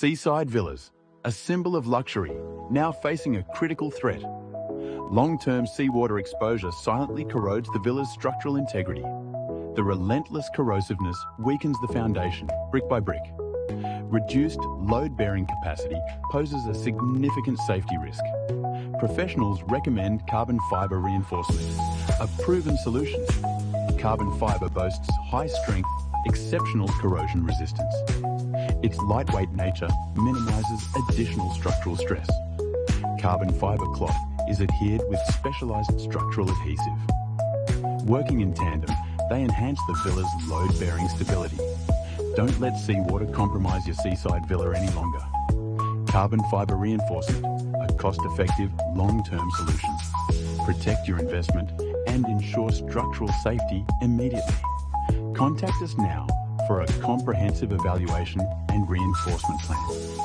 Seaside villas, a symbol of luxury, now facing a critical threat. Long-term seawater exposure silently corrodes the villa's structural integrity. The relentless corrosiveness weakens the foundation, brick by brick. Reduced load-bearing capacity poses a significant safety risk. Professionals recommend carbon fibre reinforcement, a proven solution. Carbon fibre boasts high strength, exceptional corrosion resistance. Its lightweight nature minimises additional structural stress. Carbon fibre cloth is adhered with specialised structural adhesive. Working in tandem, they enhance the villa's load-bearing stability. Don't let seawater compromise your seaside villa any longer. Carbon fibre reinforcement, a cost-effective, long-term solution. Protect your investment and ensure structural safety immediately. Contact us now for a comprehensive evaluation and reinforcement plan.